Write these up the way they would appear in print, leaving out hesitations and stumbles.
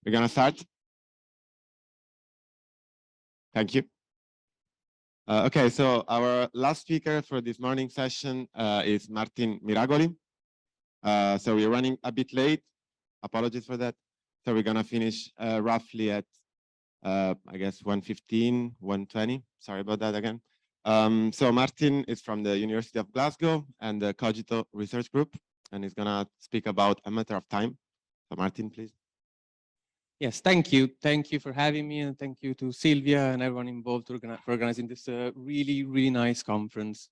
We're gonna start. Thank you. Okay, so our last speaker for this morning session is Martin Miragoli. So we're running a bit late. Apologies for that. So we're gonna finish roughly at, I guess, 1:15, 1:20. Sorry about that again. So Martin is from the University of Glasgow and the Cogito Research Group, and he's gonna speak about a matter of time. So Martin, please. Yes, thank you. Thank you for having me, and thank you to Silvia and everyone involved for organizing this really, really nice conference.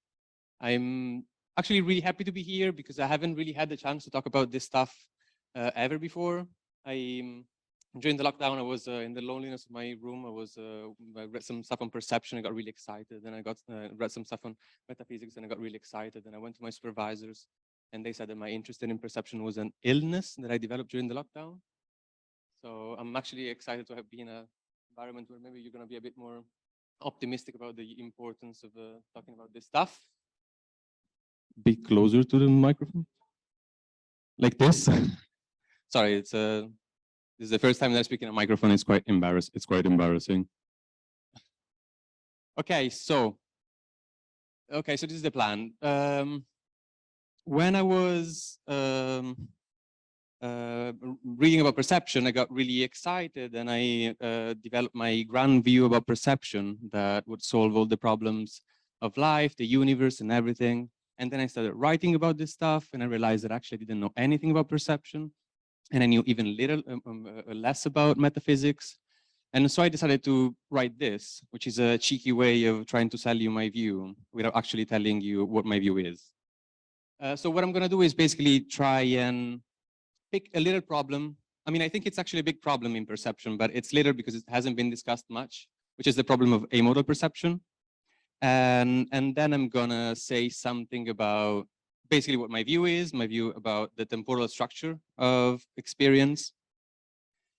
I'm actually really happy to be here because I haven't really had the chance to talk about this stuff ever before. During the lockdown, I was in the loneliness of my room. I read some stuff on perception. I got really excited. Then I got read some stuff on metaphysics, and I got really excited. And I went to my supervisors, and they said that my interest in perception was an illness that I developed during the lockdown. So I'm actually excited to be in an environment where maybe you're going to be a bit more optimistic about the importance of talking about this stuff. Be closer to the microphone, like this. Sorry, this is the first time that I speak in a microphone. It's quite embarrassing. Okay, so this is the plan. When I was reading about perception, I got really excited, and I developed my grand view about perception that would solve all the problems of life, the universe, and everything. And then I started writing about this stuff, and I realized that actually I didn't know anything about perception, and I knew even less about metaphysics. And so I decided to write this, which is a cheeky way of trying to sell you my view without actually telling you what my view is. So what I'm going to do is basically try and pick a little problem. I mean, I think it's actually a big problem in perception, but it's little because it hasn't been discussed much, which is the problem of amodal perception. And then I'm gonna say something about basically what my view is, my view about the temporal structure of experience.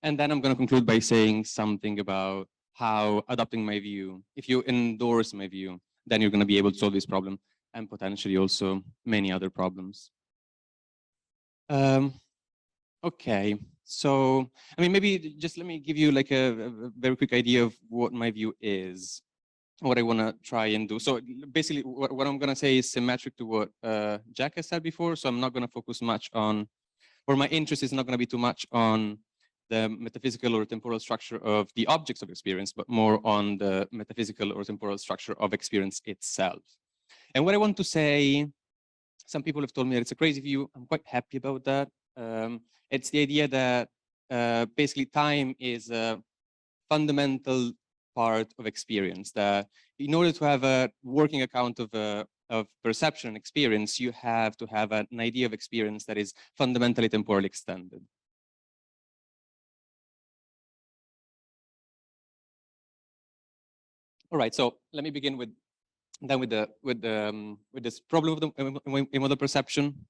And then I'm gonna conclude by saying something about how adopting my view, if you endorse my view, then you're gonna be able to solve this problem and potentially also many other problems. Okay, so I mean, maybe just let me give you like a very quick idea of what my view is, what I want to try and do. So basically, what I'm going to say is symmetric to what Jack has said before. So I'm not going to focus much on, or my interest is not going to be too much on the metaphysical or temporal structure of the objects of experience, but more on the metaphysical or temporal structure of experience itself. And what I want to say, some people have told me that it's a crazy view. I'm quite happy about that. It's the idea that basically time is a fundamental part of experience. That in order to have a working account of perception and experience, you have to have an idea of experience that is fundamentally temporally extended. All right, so let me begin with this problem of the amodal perception.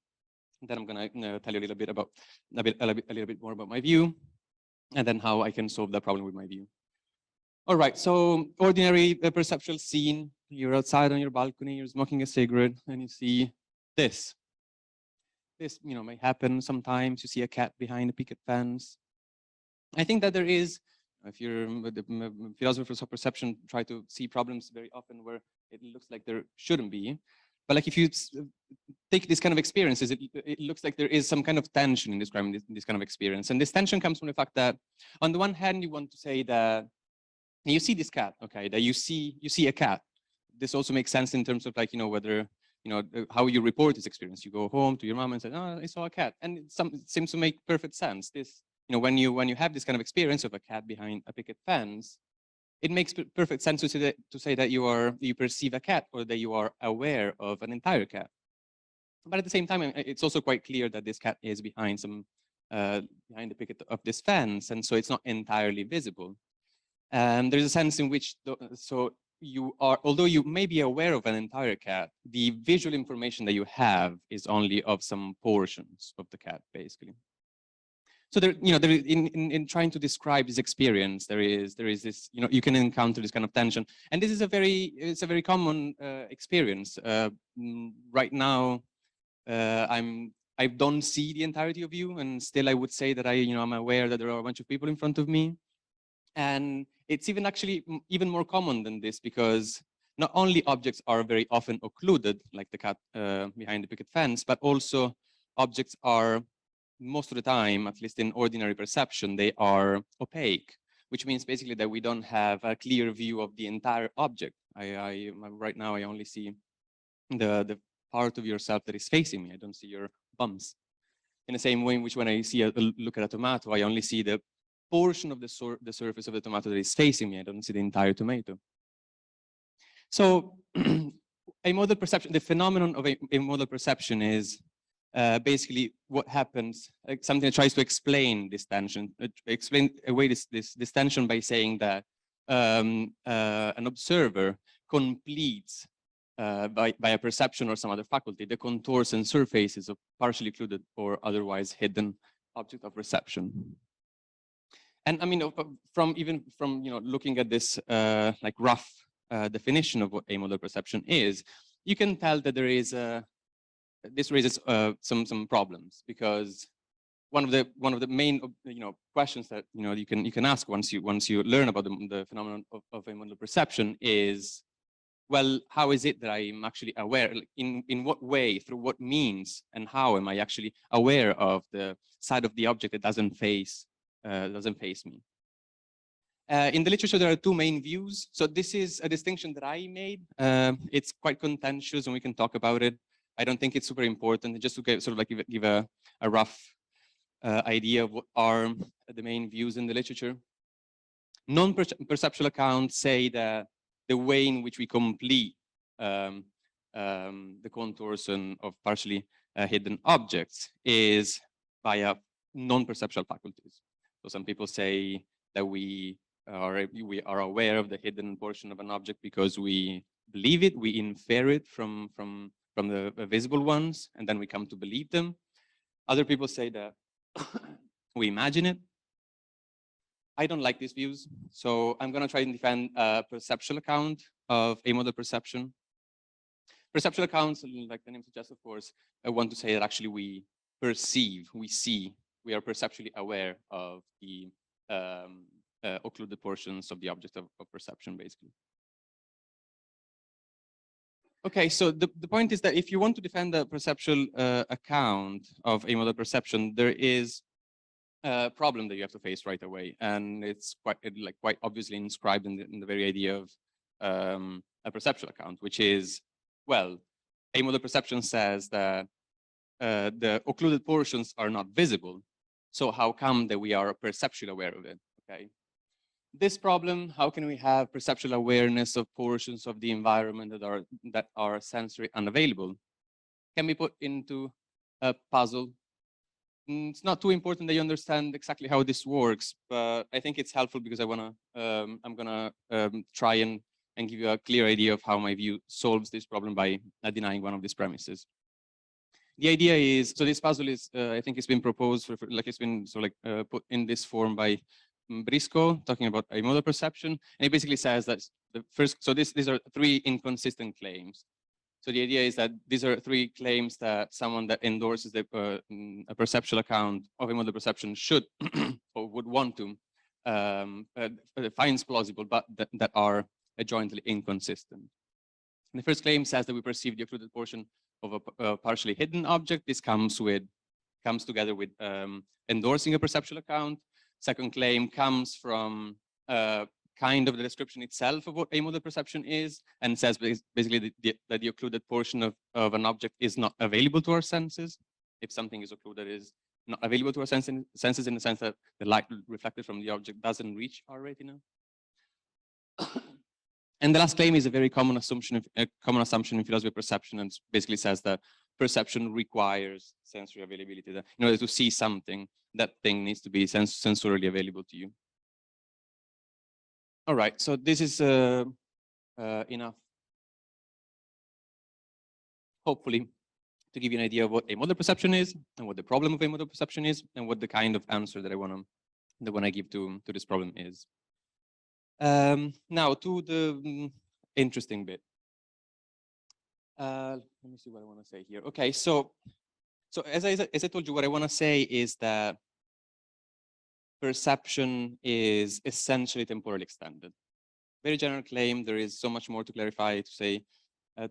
Then I'm going to tell you a little bit more about my view, and then how I can solve that problem with my view. All right, so ordinary perceptual scene. You're outside on your balcony, you're smoking a cigarette, and you see this. This, may happen sometimes. You see a cat behind a picket fence. I think that there is, if you're the philosophers of perception, try to see problems very often where it looks like there shouldn't be. But like if you take this kind of experiences, it looks like there is some kind of tension in describing this kind of experience. And this tension comes from the fact that on the one hand, you want to say that you see this cat, okay, that you see a cat. This also makes sense in terms of like, whether, how you report this experience. You go home to your mom and say, oh, I saw a cat. And it seems to make perfect sense. This, when you have this kind of experience of a cat behind a picket fence, it makes perfect sense to say that you perceive a cat or that you are aware of an entire cat. But at the same time, it's also quite clear that this cat is behind behind the picket of this fence, and so it's not entirely visible. And there's a sense in which, although you may be aware of an entire cat, the visual information that you have is only of some portions of the cat, basically. So there, in trying to describe this experience, there is this, you can encounter this kind of tension, and this is it's a very common experience. Right now, I'm I don't see the entirety of you, and still I would say that I'm aware that there are a bunch of people in front of me. And it's even actually even more common than this, because not only objects are very often occluded, like the cat behind the picket fence, but also objects are, most of the time, at least in ordinary perception, they are opaque, which means basically that we don't have a clear view of the entire object. Right now, I only see the part of yourself that is facing me. I don't see your bumps. In the same way in which when I look at a tomato, I only see the portion of the surface of the tomato that is facing me. I don't see the entire tomato. So a model perception, the phenomenon of a model perception is basically what happens, like something that tries to explain this tension, explain away this tension by saying that an observer completes by a perception or some other faculty the contours and surfaces of partially occluded or otherwise hidden object of perception. And I mean, from looking at this like rough definition of what a model perception is, you can tell that there is this raises some problems, because one of the main questions that you can ask once you learn about the phenomenon of a model perception is, well, how is it that I'm actually aware? Like in what way, through what means, and how am I actually aware of the side of the object that doesn't face me? In the literature, there are two main views. So this is a distinction that I made. It's quite contentious, and we can talk about it. I don't think it's super important. Just to give a rough idea of what are the main views in the literature. Non-perceptual accounts say that the way in which we complete the contours of partially hidden objects is via non-perceptual faculties. So some people say that we are aware of the hidden portion of an object because we believe it, we infer it from the visible ones, and then we come to believe them. Other people say that we imagine it. I don't like these views, so I'm going to try and defend a perceptual account of a model perception. Perceptual accounts, like the name suggests, of course, I want to say that actually we perceive, we see, we are perceptually aware of the occluded portions of the object of perception, basically. Okay, so the point is that if you want to defend the perceptual account of a model perception, there is problem that you have to face right away, and it's quite obviously inscribed in the very idea of a perceptual account, which is, well, a model perception says that the occluded portions are not visible, so how come that we are perceptually aware of it? Okay, this problem, how can we have perceptual awareness of portions of the environment that are sensory unavailable, can be put into a puzzle. It's not too important that you understand exactly how this works, but I think it's helpful because I'm gonna try and give you a clear idea of how my view solves this problem by denying one of these premises. The idea is, so this puzzle is, I think it's been proposed it's been put in this form by Briscoe, talking about a model perception, and it basically says that these are three inconsistent claims. So the idea is that these are three claims that someone that endorses a perceptual account of a model perception should or would want to finds plausible, but that are jointly inconsistent. And the first claim says that we perceive the occluded portion of a partially hidden object. This comes together with endorsing a perceptual account. Second claim comes from kind of the description itself of what a model perception is, and says basically that the occluded portion of an object is not available to our senses. If something is occluded, it is not available to our senses in the sense that the light reflected from the object doesn't reach our retina. And the last claim is a very common assumption in philosophy of perception, and basically says that perception requires sensory availability. That in order to see something, that thing needs to be sensorily available to you. All right, so this is enough, hopefully, to give you an idea of what a model perception is, and what the problem of a model perception is, and what the kind of answer that I want to give to this problem is. Now to the interesting bit. Let me see what I want to say here. Okay, so So as I told you, what I want to say is that perception is essentially temporally extended. Very general claim. There is so much more to clarify, to say,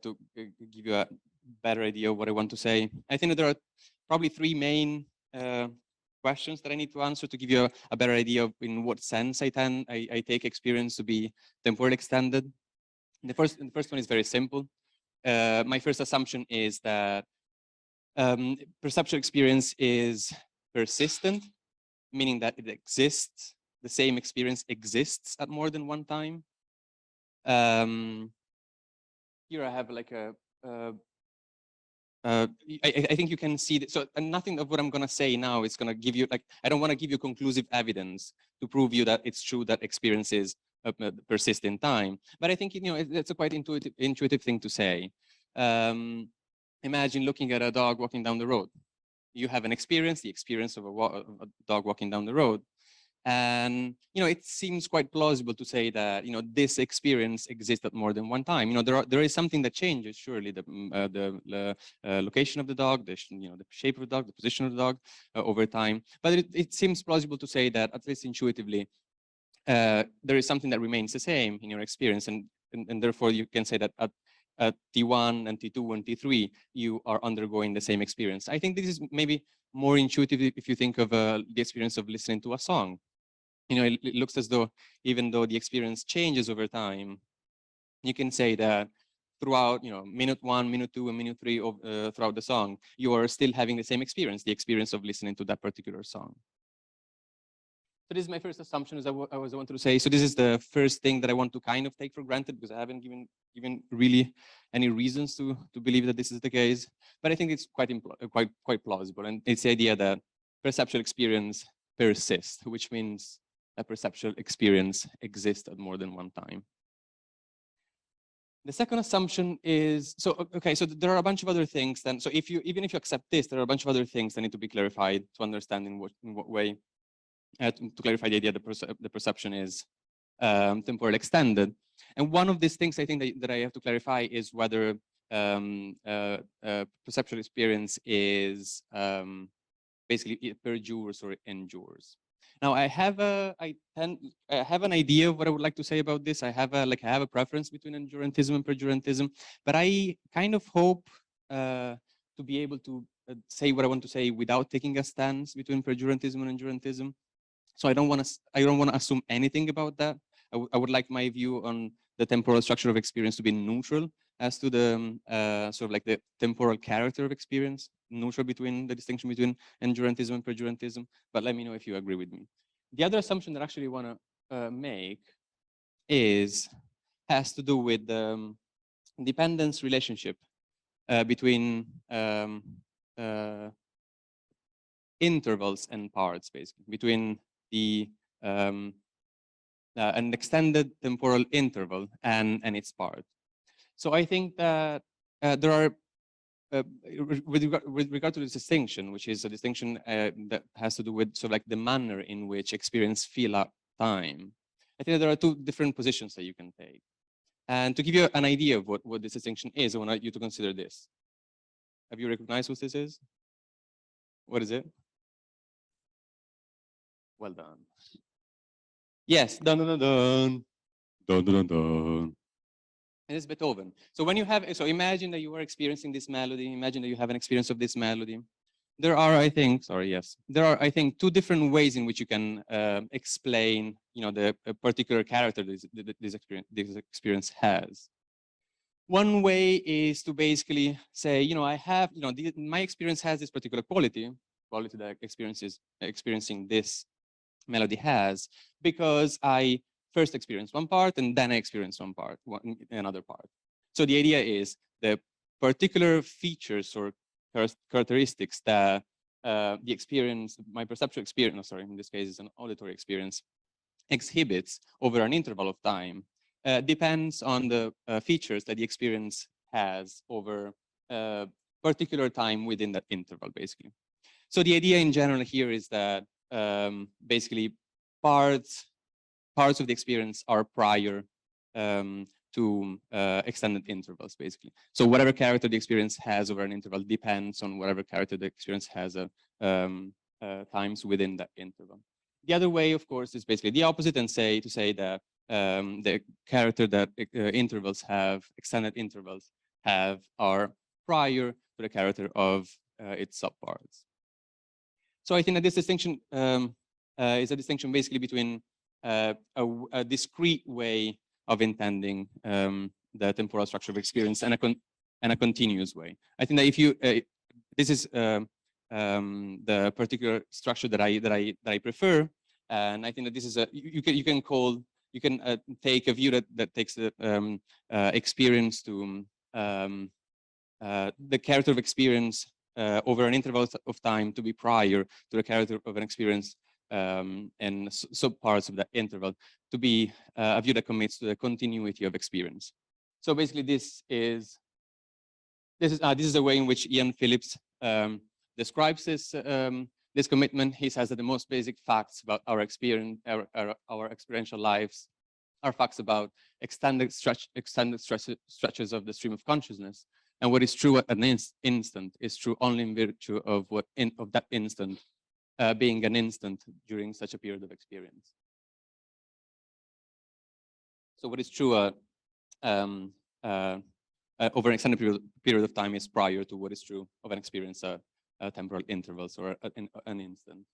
to give you a better idea of what I want to say. I think that there are probably three main questions that I need to answer to give you a better idea of in what sense I take experience to be temporally extended. The first one is very simple. My first assumption is that perceptual experience is persistent, meaning that it exists, the same experience exists at more than one time. Here I have like I think you can see that. So nothing of what I'm going to say now is going to give you, like, I don't want to give you conclusive evidence to prove you that it's true that experiences persist in time. But I think, you know, it's a quite intuitive thing to say. Imagine looking at a dog walking down the road. You have an experience, the experience of a dog walking down the road. And, you know, it seems quite plausible to say that, you know, this experience exists at more than one time. You know, there is something that changes, surely, the location of the dog, the shape of the dog, the position of the dog over time. But it seems plausible to say that, at least intuitively, there is something that remains the same in your experience. And therefore, you can say that at T1 and T2 and T3, you are undergoing the same experience. I think this is maybe more intuitive if you think of the experience of listening to a song. You know, it looks as though, even though the experience changes over time, you can say that throughout, you know, minute 1, minute 2, and minute 3 of, throughout the song, you are still having the same experience, the experience of listening to that particular song. So this is my first assumption, as I wanted to say. So this is the first thing that I want to kind of take for granted, because I haven't given really any reasons to believe that this is the case. But I think it's quite plausible, and it's the idea that perceptual experience persists, which means a perceptual experience exists at more than one time. The second assumption is, so there are a bunch of other things then. So even if you accept this, there are a bunch of other things that need to be clarified to understand in what way, to clarify the idea that the perception is temporally extended. And one of these things I think that I have to clarify is whether perceptual experience is basically perdures or endures. Now I have an idea of what I would like to say about this. I have a preference between endurantism and perdurantism, but I kind of hope to be able to say what I want to say without taking a stance between perdurantism and endurantism. So I don't want to assume anything about that. I would like my view on the temporal structure of experience to be neutral as to the sort of like the temporal character of experience, neutral between the distinction between endurantism and perdurantism. But let me know if you agree with me. The other assumption that I actually want to make has to do with the dependence relationship between intervals and parts, basically, between an extended temporal interval and its part. So I think that there are, with regard to this distinction, which is a distinction that has to do with sort of like the manner in which experience feel out time, I think that there are two different positions that you can take. And to give you an idea of what this distinction is, I want you to consider this. Have you recognized what this is? What is it? Well done. Yes, dun dun dun dun. Dun dun dun dun. It is Beethoven. So when you have, so imagine that you are experiencing this melody, imagine that you have an experience of this melody. There are, I think, two different ways in which you can explain, you know, the particular character this experience has. One way is to basically say, you know, I have, you know, my experience has this particular quality that experiencing this melody has, because I first experience one part and then I experience another part. So the idea is the particular features or characteristics that my perceptual experience, in this case, is an auditory experience, exhibits over an interval of time depends on the features that the experience has over a particular time within that interval, basically. So the idea in general here is that basically parts of the experience are prior to extended intervals, basically. So whatever character the experience has over an interval depends on whatever character the experience has times within that interval. The other way, of course, is basically the opposite and to say that the character that intervals have, extended intervals have, are prior to the character of its subparts. So I think that this distinction is a distinction basically between a discrete way of intending the temporal structure of experience and a continuous way. I think that if you this is the particular structure that I prefer, and I think that this is you can take a view that takes the experience to the character of experience over an interval of time to be prior to the character of an experience and subparts of that interval to be a view that commits to the continuity of experience. So basically, this is the way in which Ian Phillips describes this commitment. He says that the most basic facts about our experience, our experiential lives, are facts about extended stretches of the stream of consciousness. And what is true at an instant is true only in virtue of that instant being an instant during such a period of experience. So what is true over an extended period of time is prior to what is true of an experience temporal intervals or an instant.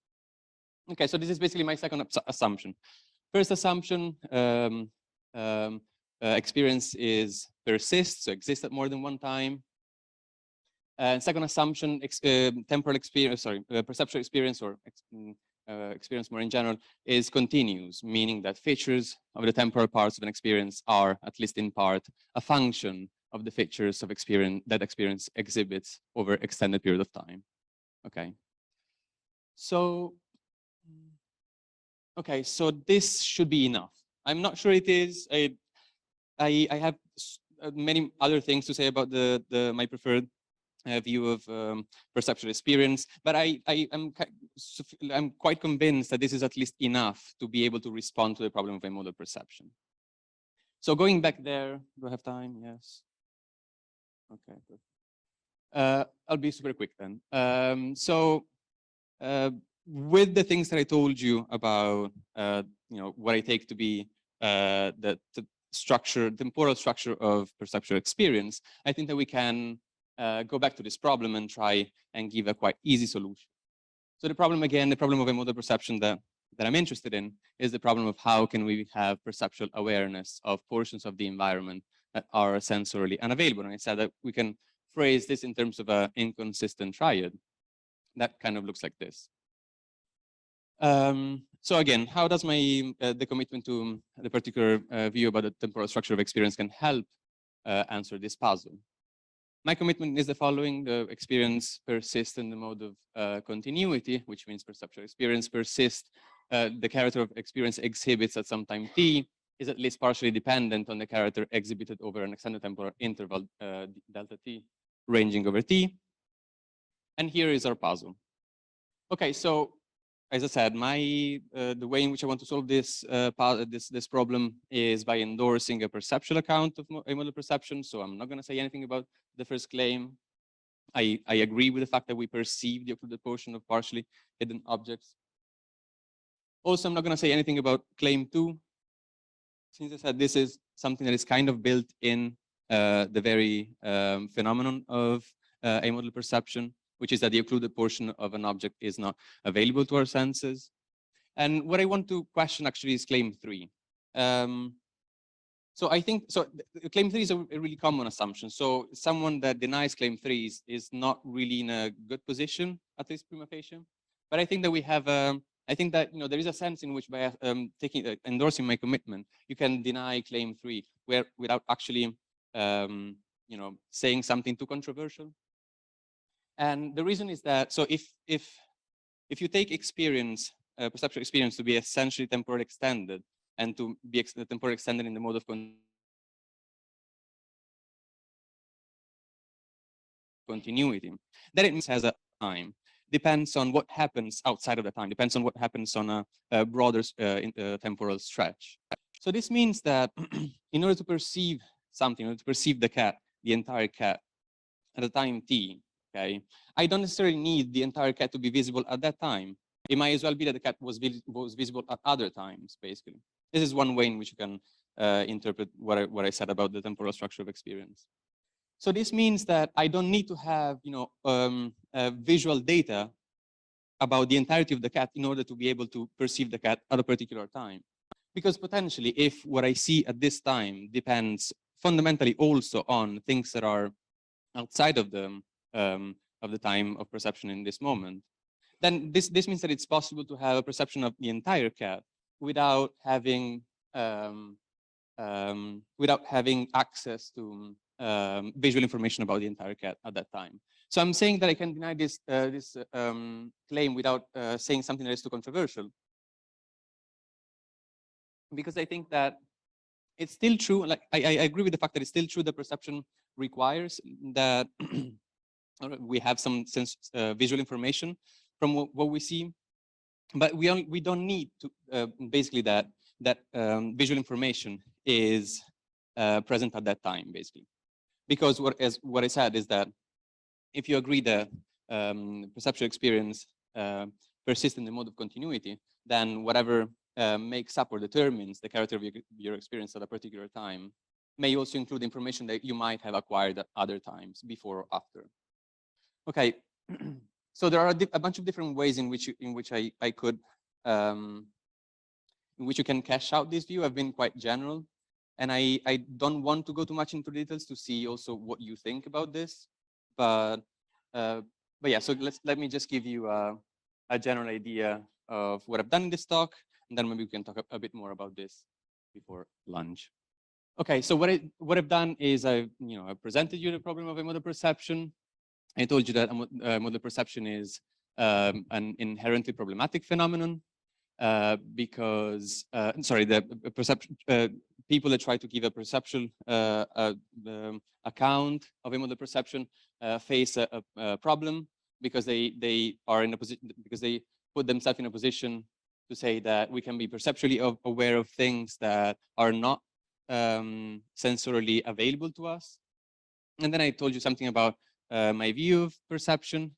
Okay, so this is basically my second assumption. First assumption, experience persists, so exists at more than one time. And second assumption, temporal experience, perceptual experience or experience more in general is continuous, meaning that features of the temporal parts of an experience are, at least in part, a function of the features of experience that experience exhibits over extended period of time. Okay. So this should be enough. I'm not sure it is. I have many other things to say about my preferred view of perceptual experience, but I'm quite convinced that this is at least enough to be able to respond to the problem of amodal perception. So going back there, do I have time? Yes. Okay. I'll be super quick then. With the things that I told you about, what I take to be the temporal structure of perceptual experience, I think that we can go back to this problem and try and give a quite easy solution. So the problem of amodal perception that I'm interested in is the problem of how can we have perceptual awareness of portions of the environment that are sensorily unavailable. And I said that we can phrase this in terms of an inconsistent triad. That kind of looks like this. So again, how does the commitment to the particular view about the temporal structure of experience can help answer this puzzle? My commitment is the following: the experience persists in the mode of continuity, which means perceptual experience persists. The character of experience exhibits at some time t is at least partially dependent on the character exhibited over an extended temporal interval delta t ranging over t. And here is our puzzle. Okay, so as I said, the way in which I want to solve this problem is by endorsing a perceptual account of amodal perception. So I'm not going to say anything about the first claim. I agree with the fact that we perceive the occluded portion of partially hidden objects. Also, I'm not going to say anything about claim 2. Since I said this is something that is kind of built in the very phenomenon of amodal perception, which is that the occluded portion of an object is not available to our senses. And what I want to question actually is claim 3. So I think, claim 3 is a really common assumption. So someone that denies claim 3 is not really in a good position, at least prima facie. But I think that we have, I think that, there is a sense in which by endorsing my commitment, you can deny claim 3 without actually, saying something too controversial. And the reason is that, so if you take experience, perceptual experience to be essentially temporally extended and to be temporally extended in the mode of continuity, then it has a time. Depends on what happens outside of the time, depends on what happens on a broader temporal stretch. So this means that in order to perceive something, in order to perceive the cat, the entire cat, at a time t, okay, I don't necessarily need the entire cat to be visible at that time. It might as well be that the cat was visible at other times, basically. This is one way in which you can interpret what I said about the temporal structure of experience. So this means that I don't need to have, visual data about the entirety of the cat in order to be able to perceive the cat at a particular time. Because potentially, if what I see at this time depends fundamentally also on things that are outside of the time of perception in this moment, then this means that it's possible to have a perception of the entire cat without having access to visual information about the entire cat at that time. So I'm saying that I can deny this claim without saying something that is too controversial, because I think that it's still true. Like I agree with the fact that it's still true that perception requires that we have some visual information from what we see, but we don't need to basically that visual information is present at that time, basically, because what I said is that if you agree that perceptual experience persists in the mode of continuity, then whatever makes up or determines the character of your experience at a particular time may also include information that you might have acquired at other times, before or after. Okay, so there are a bunch of different ways in which I could in which you can cash out this view. I've been quite general, and I don't want to go too much into details to see also what you think about this, but yeah. So let me just give you a general idea of what I've done in this talk, and then maybe we can talk a bit more about this before lunch. Okay, so what I've done is I presented you the problem of amodal perception. I told you that amodal perception is an inherently problematic phenomenon because the perception people that try to give a perceptual account of amodal perception face a problem because they are in a position, because they put themselves in a position to say that we can be perceptually aware of things that are not sensorily available to us. And then I told you something about my view of perception,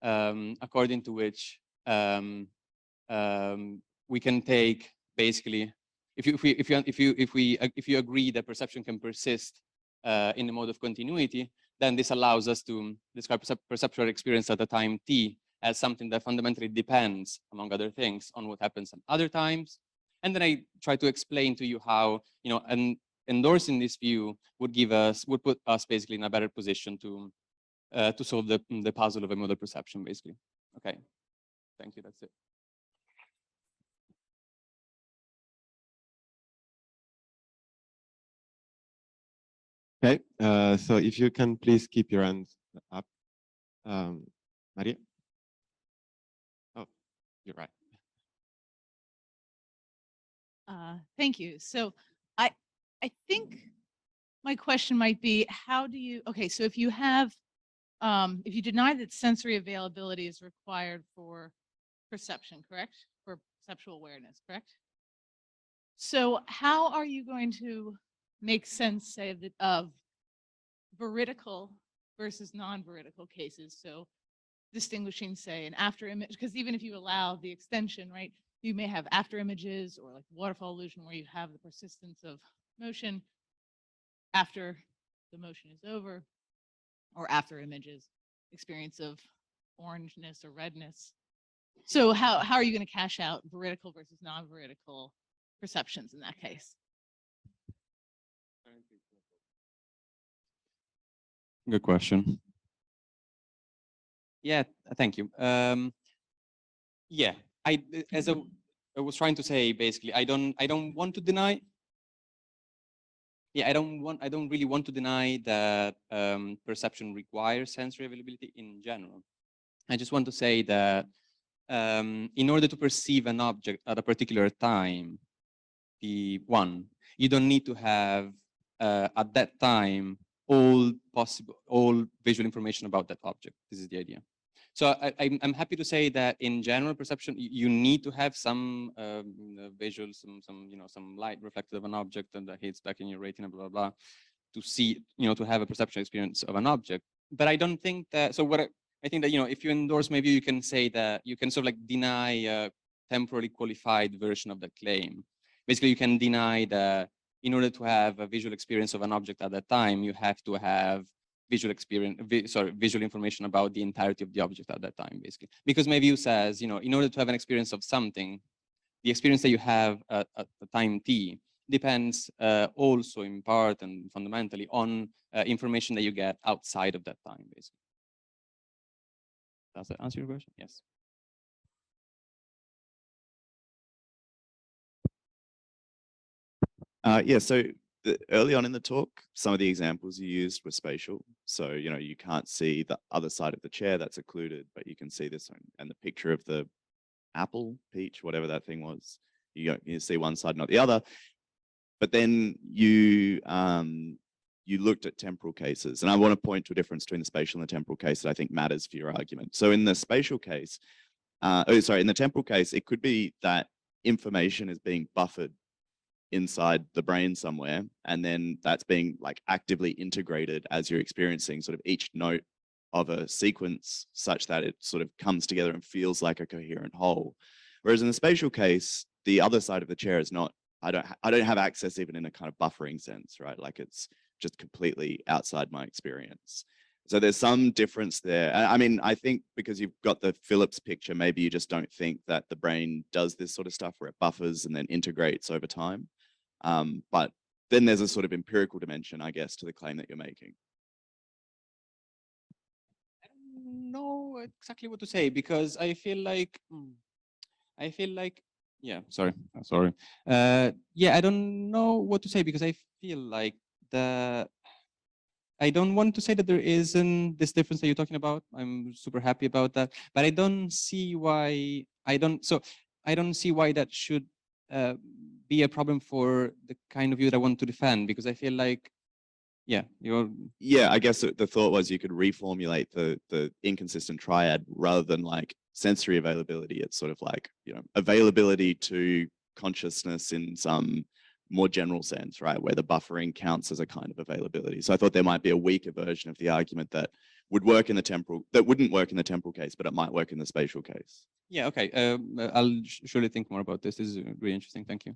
according to which we can take basically, if you agree that perception can persist in the mode of continuity, then this allows us to describe perceptual experience at a time t as something that fundamentally depends, among other things, on what happens at other times. And then I try to explain to you how endorsing this view would put us basically in a better position to solve the puzzle of amodal perception, basically. Okay, thank you. That's it. Okay, so if you can please keep your hands up, Maria. Oh, you're right. Thank you. So I think my question might be, how do you, okay, so if you have, if you deny that sensory availability is required for perception, correct? For perceptual awareness, correct? So how are you going to make sense, say, of veridical versus non-veridical cases? So distinguishing, say, an after image, because even if you allow the extension, right, you may have after images or like waterfall illusion where you have the persistence of motion after the motion is over, or after images, experience of orangeness or redness. So how are you going to cash out veridical versus non-veridical perceptions in that case? Good question. Yeah, thank you. Yeah, I was trying to say, basically, I don't want to deny. Yeah, I don't really want to deny that perception requires sensory availability in general. I just want to say that in order to perceive an object at a particular time, you don't need to have at that time all visual information about that object. This is the idea. So I'm happy to say that in general perception, you need to have some visual, some light reflected of an object and that hits back in your retina, blah, blah, blah. to see, to have a perceptual experience of an object. But I don't think that, so what I think that, if you endorse my view, you can say that you can sort of like deny a temporally qualified version of the claim. Basically, you can deny that in order to have a visual experience of an object at that time, you have to have visual information about the entirety of the object at that time, basically. Because my view says, in order to have an experience of something, the experience that you have at the time t depends also in part and fundamentally on information that you get outside of that time, basically. Does that answer your question? Yes. Yeah, so early on in the talk, some of the examples you used were spatial. So, you can't see the other side of the chair, that's occluded, but you can see this one and the picture of the apple, peach, whatever that thing was. You see one side, not the other. But then you looked at temporal cases, and I want to point to a difference between the spatial and the temporal case that I think matters for your argument. So in the spatial case, in the temporal case, it could be that information is being buffered inside the brain somewhere, and then that's being like actively integrated as you're experiencing sort of each note of a sequence such that it sort of comes together and feels like a coherent whole. Whereas in the spatial case, the other side of the chair is not, I don't have access even in a kind of buffering sense, right? Like it's just completely outside my experience. So there's some difference there. I mean, I think because you've got the Phillips picture, maybe you just don't think that the brain does this sort of stuff where it buffers and then integrates over time. But then there's a sort of empirical dimension, I guess, to the claim that you're making. I don't know exactly what to say because I feel like, yeah, sorry. Yeah, I don't know what to say because I feel like I don't want to say that there isn't this difference that you're talking about. I'm super happy about that, but I don't see why that should be a problem for the kind of view that I want to defend, because I feel like, yeah, I guess the thought was you could reformulate the inconsistent triad rather than like sensory availability. It's sort of like, availability to consciousness in some more general sense, right? Where the buffering counts as a kind of availability. So I thought there might be a weaker version of the argument that would work in the temporal, that wouldn't work in the temporal case, but it might work in the spatial case. Yeah, okay. I'll surely think more about this. This is really interesting. Thank you.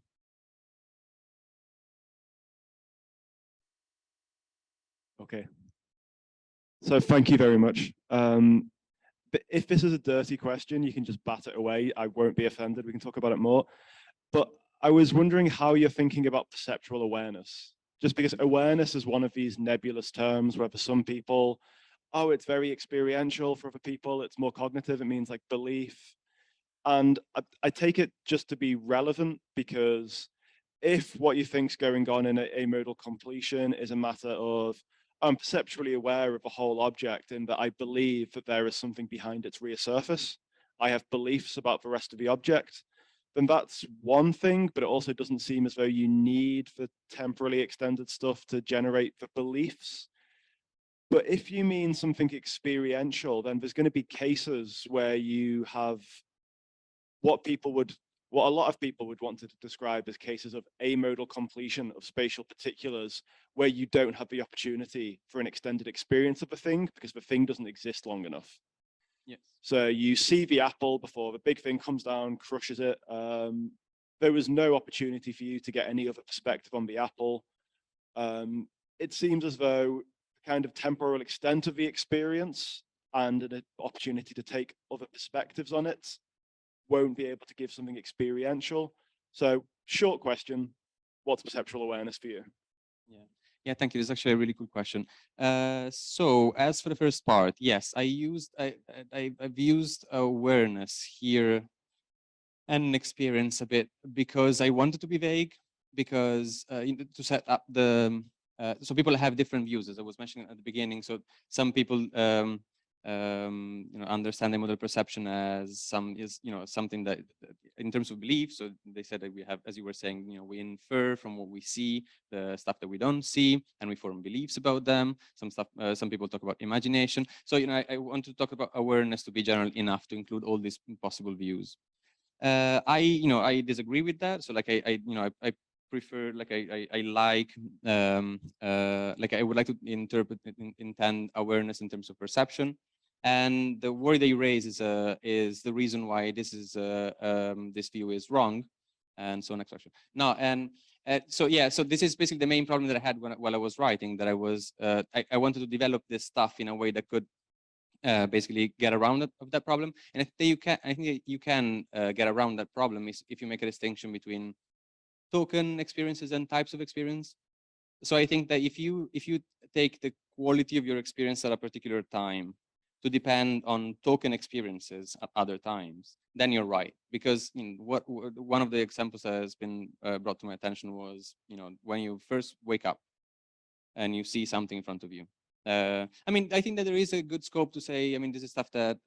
Okay. So thank you very much. But if this is a dirty question, you can just bat it away. I won't be offended. We can talk about it more. But I was wondering how you're thinking about perceptual awareness. Just because awareness is one of these nebulous terms where for some people, oh, it's very experiential. For other people, it's more cognitive. It means like belief. And I take it just to be relevant, because if what you think's going on in amodal completion is a matter of I'm perceptually aware of a whole object in that I believe that there is something behind its rear surface, I have beliefs about the rest of the object, then that's one thing, but it also doesn't seem as though you need the temporally extended stuff to generate the beliefs. But if you mean something experiential, then there's going to be cases where you have what a lot of people would want to describe as cases of amodal completion of spatial particulars, where you don't have the opportunity for an extended experience of the thing because the thing doesn't exist long enough. Yes. So you see the apple before the big thing comes down, crushes it. There was no opportunity for you to get any other perspective on the apple. It seems as though the kind of temporal extent of the experience and an opportunity to take other perspectives on it won't be able to give something experiential. So short question, what's perceptual awareness for you? Yeah, thank you. It's actually a really good question. So as for the first part, yes, I've used awareness here and experience a bit because I wanted to be vague, because to set up the so people have different views, as I was mentioning at the beginning. So some people understand the model perception as something that in terms of belief. So they said that we have, as you were saying, we infer from what we see the stuff that we don't see, and we form beliefs about them. Some people talk about imagination. So I want to talk about awareness to be general enough to include all these possible views. I disagree with that. So like I prefer, like I like I would like to interpret intend awareness in terms of perception. And the word they raise is the reason why this is this view is wrong. And so next question. No, and so yeah, so this is basically the main problem that I had while I was writing, that I was I wanted to develop this stuff in a way that could basically get around that problem. And I think you can get around that problem if you make a distinction between token experiences and types of experience. So I think that if you take the quality of your experience at a particular time to depend on token experiences at other times, then you're right. Because one of the examples that has been brought to my attention was, when you first wake up and you see something in front of you. I mean, I think that there is a good scope to say, I mean, this is stuff that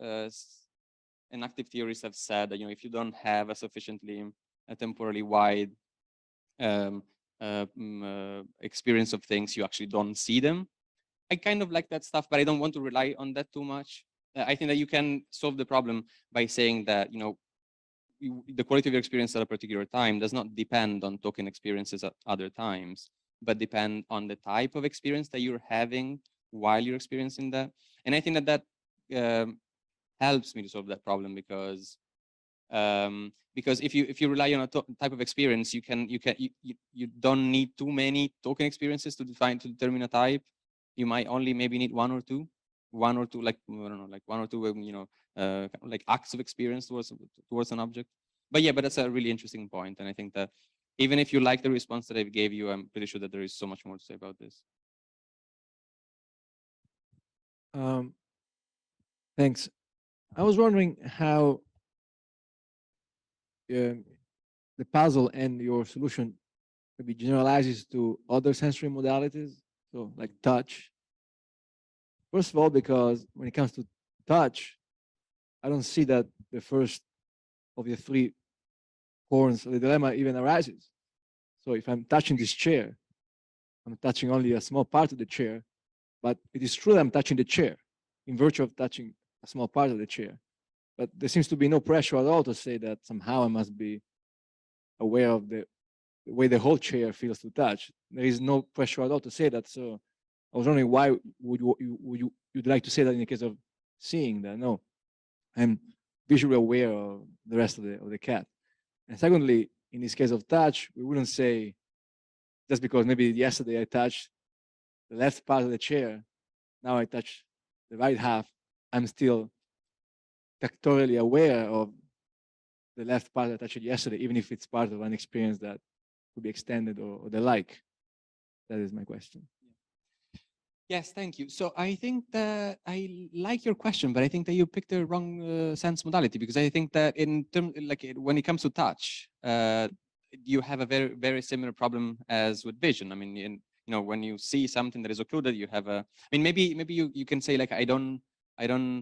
enactive theorists have said, that, if you don't have a sufficiently temporally wide experience of things, you actually don't see them. I kind of like that stuff, but I don't want to rely on that too much. I think that you can solve the problem by saying that, the quality of your experience at a particular time does not depend on token experiences at other times, but depend on the type of experience that you're having while you're experiencing that. And I think that helps me to solve that problem, because if you rely on a type of experience, you don't need too many token experiences to determine a type. You might only maybe need one or two, like, I don't know, like one or two, like acts of experience towards an object. But yeah, but that's a really interesting point. And I think that even if you like the response that I gave you, I'm pretty sure that there is so much more to say about this. Thanks. I was wondering how the puzzle and your solution maybe generalizes to other sensory modalities, so like touch. First of all, because when it comes to touch, I don't see that the first of the three horns of the dilemma even arises. So if I'm touching this chair, I'm touching only a small part of the chair, but it is true that I'm touching the chair in virtue of touching a small part of the chair. But there seems to be no pressure at all to say that somehow I must be aware of the way the whole chair feels to touch. There is no pressure at all to say that. So I was wondering, why you'd like to say that in the case of seeing that? No, I'm visually aware of the rest of the cat. And secondly, in this case of touch, we wouldn't say just because maybe yesterday I touched the left part of the chair, now I touch the right half, I'm still tactorially aware of the left part I touched yesterday, even if it's part of an experience that could be extended or the like. That is my question. Yes, thank you. So I think that I like your question, but I think that you picked the wrong sense modality, because I think that when it comes to touch, you have a very, very similar problem as with vision. I mean, when you see something that is occluded, you have I mean, maybe you can say, like, I don't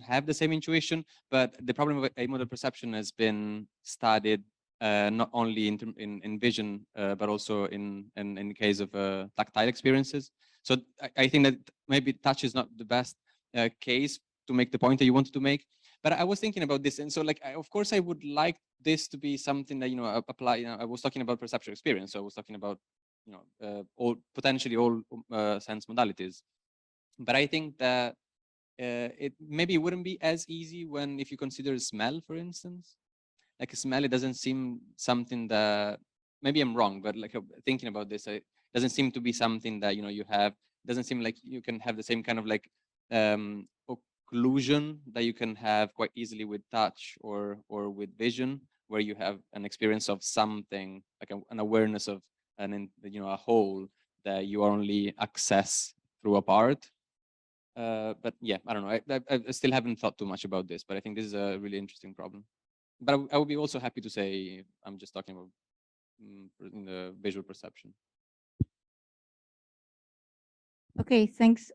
have the same intuition, but the problem of amodal perception has been studied not only in vision, but also in the case of tactile experiences. So I think that maybe touch is not the best case to make the point that you wanted to make. But I was thinking about this, and so, like, of course, I would like this to be something that apply. I was talking about perceptual experience, so I was talking about potentially all sense modalities. But I think that it maybe wouldn't be as easy if you consider smell, for instance. Like, a smell, it doesn't seem something that, maybe I'm wrong, but like thinking about this, it doesn't seem to be something that you have. It doesn't seem like you can have the same kind of like occlusion that you can have quite easily with touch or with vision, where you have an experience of something, like an awareness of a whole that you only access through a part. But yeah, I don't know. I still haven't thought too much about this, but I think this is a really interesting problem. But I would be also happy to say I'm just talking about in the visual perception. Okay, thanks.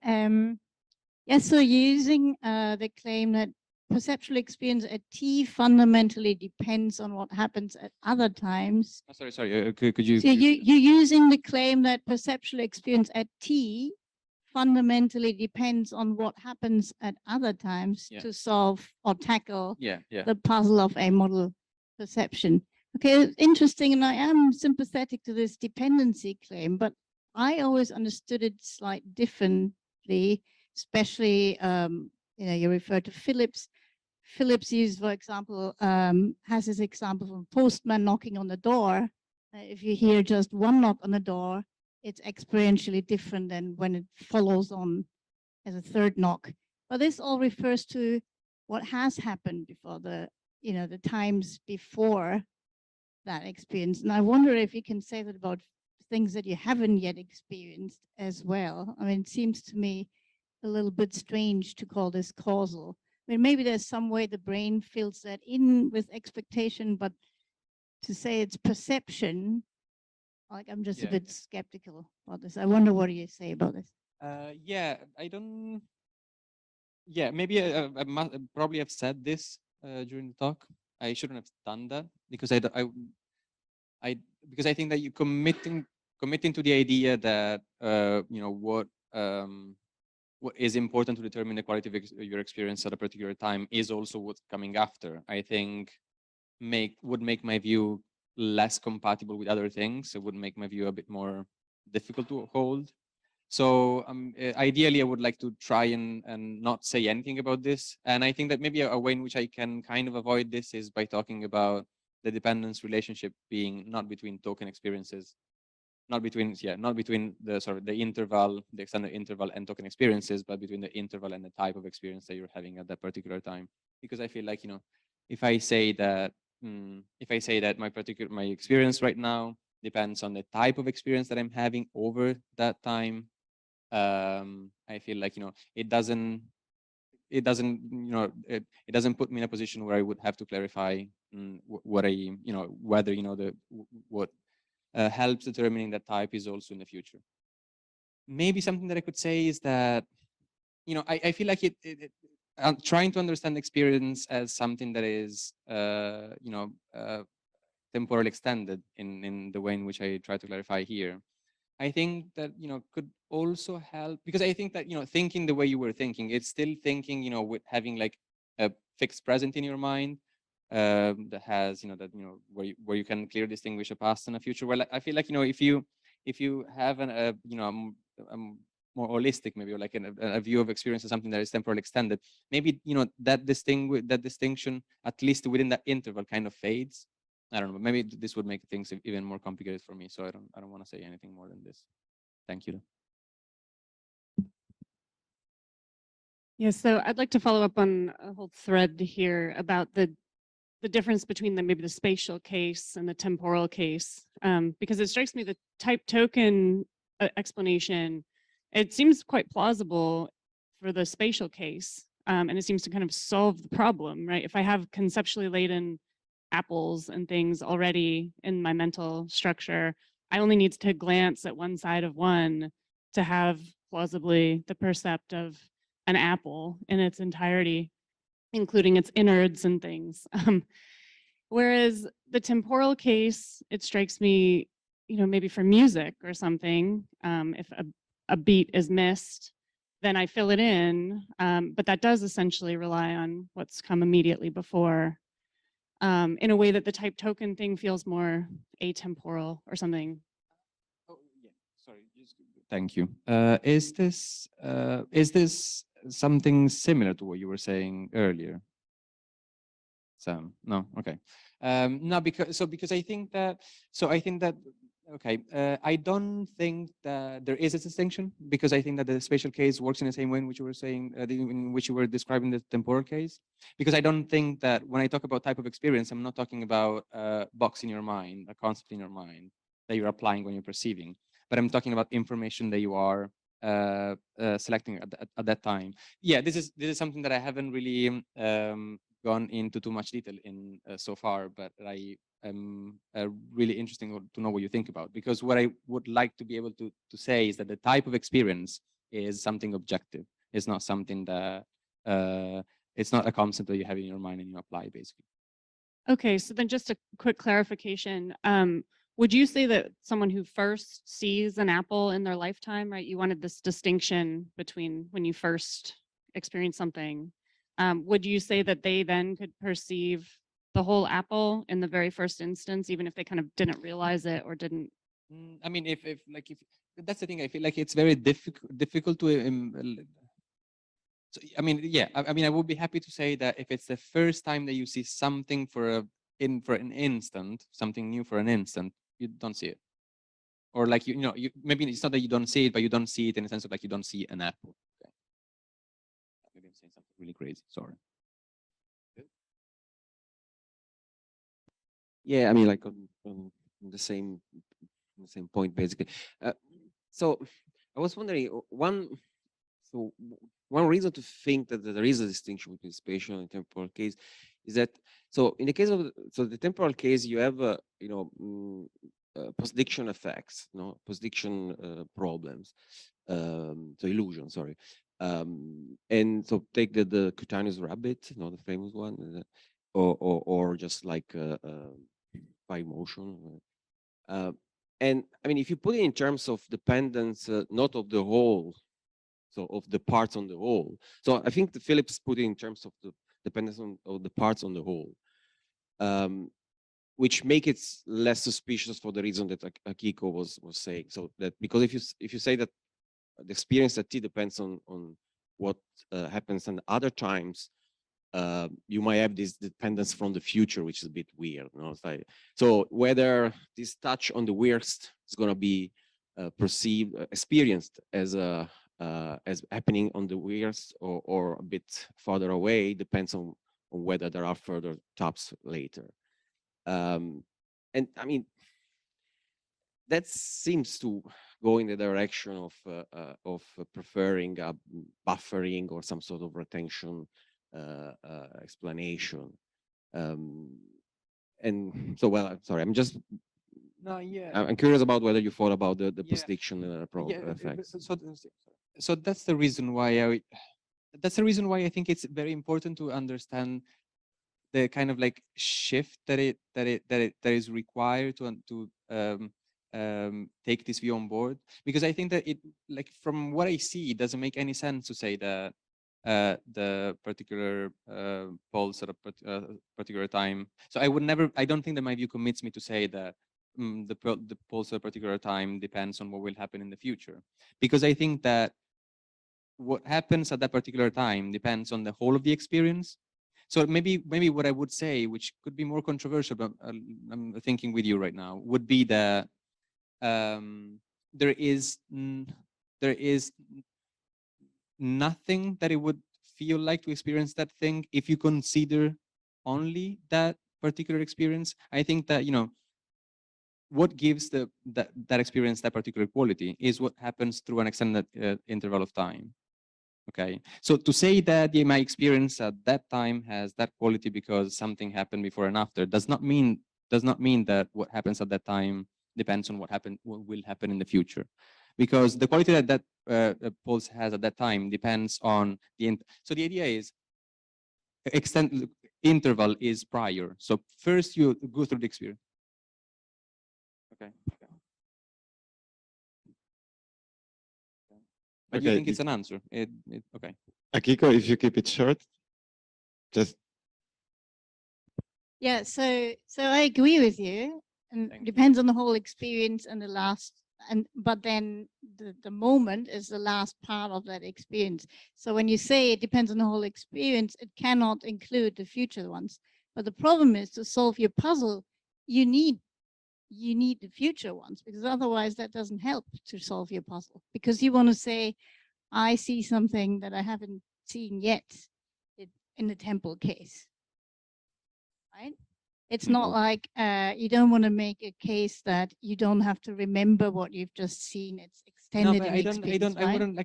Yes, so using the claim that perceptual experience at T fundamentally depends on what happens at other times. Oh, sorry. Could you? So you're using the claim that perceptual experience at T fundamentally depends on what happens at other times to solve or tackle the puzzle of amodal perception. Okay, it's interesting, and I am sympathetic to this dependency claim, but I always understood it slightly differently, especially, you referred to Phillips. Phillips used, for example, has this example of a postman knocking on the door. If you hear just one knock on the door, it's experientially different than when it follows on as a third knock. But this all refers to what has happened before, the times before that experience. And I wonder if you can say that about things that you haven't yet experienced as well. I mean, it seems to me a little bit strange to call this causal. I mean, maybe there's some way the brain fills that in with expectation, but to say it's perception, like I'm just a bit skeptical about this. I wonder what do you say about this? Yeah, I don't. Yeah, maybe I probably have said this during the talk. I shouldn't have done that because because I think that you committing to the idea that what is important to determine the quality of your experience at a particular time is also what's coming after. I think would make my view less compatible with other things. It would make my view a bit more difficult to hold. So ideally, I would like to try and not say anything about this. And I think that maybe a way in which I can kind of avoid this is by talking about the dependence relationship being not between token experiences, not between the interval, the extended interval and token experiences, but between the interval and the type of experience that you're having at that particular time. Because I feel like, if I say that my experience right now depends on the type of experience that I'm having over that time, I feel like it doesn't put me in a position where I would have to clarify what helps determining that type is also in the future. Maybe something that I could say is that I feel like I'm trying to understand experience as something that is temporally extended in the way in which I try to clarify here. I think that could also help, because I think that thinking the way you were thinking, it's still thinking with having like a fixed present in your mind that has where you can clearly distinguish a past and a future. Well, I feel like if you have a more holistic, maybe, or like a view of experience as something that is temporally extended, maybe that distinction, at least within that interval, kind of fades. I don't know, maybe this would make things even more complicated for me. So I don't want to say anything more than this. Thank you. Yes, so I'd like to follow up on a whole thread here about the difference between maybe the spatial case and the temporal case, because it strikes me the type token explanation, it seems quite plausible for the spatial case, and it seems to kind of solve the problem, right? If I have conceptually laden apples and things already in my mental structure, I only need to glance at one side of one to have plausibly the percept of an apple in its entirety, including its innards and things. Whereas the temporal case, it strikes me, maybe for music or something, if a beat is missed, then I fill it in, but that does essentially rely on what's come immediately before, in a way that the type token thing feels more atemporal or something. Oh, yeah, sorry. Thank you. Is this something similar to what you were saying earlier? Sam? No, okay. No, because I think that okay. I don't think that there is a distinction, because I think that the spatial case works in the same way in which you were saying, in which you were describing the temporal case. Because I don't think that when I talk about type of experience, I'm not talking about a box in your mind, a concept in your mind that you're applying when you're perceiving, but I'm talking about information that you are selecting at that time. Yeah, this is something that I haven't really gone into too much detail in so far, but I am really interesting to know what you think about, because what I would like to be able to say is that the type of experience is something objective. It's not something that it's not a concept that you have in your mind and you apply, basically. Okay, so then just a quick clarification. Would you say that someone who first sees an apple in their lifetime, right, you wanted this distinction between when you first experience something, would you say that they then could perceive the whole apple in the very first instance, even if they kind of didn't realize it or didn't. I mean, if that's the thing, I feel like it's very difficult to. So, I mean, yeah, I mean, I would be happy to say that if it's the first time that you see something for an instant, something new for an instant, you don't see it, or like you know, maybe it's not that you don't see it, but you don't see it in the sense of like you don't see an apple. Okay. Maybe I'm saying something really crazy. Sorry. Yeah, I mean, like on the same point, basically. So I was wondering, one reason to think that there is a distinction between spatial and temporal case is that, so in the case of the temporal case, you have post-diction effects, post-diction problems, so illusion, sorry. And so take the cutaneous rabbit, the famous one, or just like by motion. And I mean, if you put it in terms of dependence, not of the whole, so of the parts on the whole. So I think the Phillips put it in terms of the dependence of the parts on the whole, which make it less suspicious for the reason that Akiko was saying. So that because if you say that the experience at T depends on what happens in other times, you might have this dependence from the future, which is a bit weird. It's like, so whether this touch on the worst is going to be experienced as happening on the weirs or a bit farther away depends on whether there are further taps later. And I mean, that seems to go in the direction of preferring buffering or some sort of retention explanation. And so, well, I'm sorry, I'm just. No, yeah. I'm curious about whether you thought about the post-diction effects. So that's the reason why I think it's very important to understand the kind of like shift that is required to take this view on board, because I think that it, like, from what I see, it doesn't make any sense to say that the particular pulse at a particular time. So I don't think that my view commits me to say that the pulse at a particular time depends on what will happen in the future, because I think that what happens at that particular time depends on the whole of the experience. So maybe what I would say, which could be more controversial, but I'm thinking with you right now, would be that there is nothing that it would feel like to experience that thing if you consider only that particular experience. I think that, what gives that experience that particular quality is what happens through an extended interval of time. Okay, so to say that my experience at that time has that quality because something happened before and after does not mean that what happens at that time depends on what will happen in the future, because the quality that pulse has at that time depends on so the idea is interval is prior. So first you go through the experience. Okay. But Okay, you think it's an answer? Okay. Akiko, if you keep it short, just. Yeah, so I agree with you, and Thank you. depends on the whole experience and but then the moment is the last part of that experience. So when you say it depends on the whole experience, it cannot include the future ones. But the problem is, to solve your puzzle, you need the future ones, because otherwise that doesn't help to solve your puzzle, because you want to say, I see something that I haven't seen yet in the temple case, right? It's not like you don't want to make a case that you don't have to remember what you've just seen. It's extended. No, but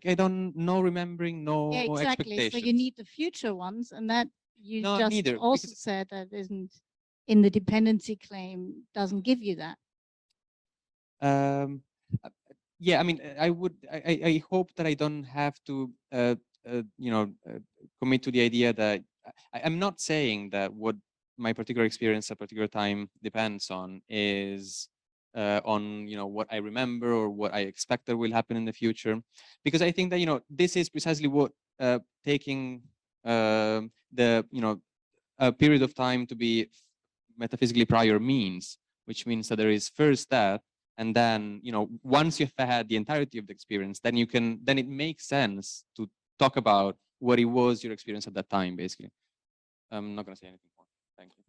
I don't know remembering, no yeah, exactly. expectations. So you need the future ones, and that you No, just neither, also because said that isn't in the dependency claim, doesn't give you that. Yeah, I mean, I hope that I don't have to commit to the idea that I'm not saying that what my particular experience at a particular time depends on is on what I remember or what I expect that will happen in the future, because I think that this is precisely what taking the a period of time to be metaphysically prior means, which means that there is first that, and then, once you've had the entirety of the experience, then it makes sense to talk about what it was your experience at that time, basically. I'm not going to say anything more. Thank you.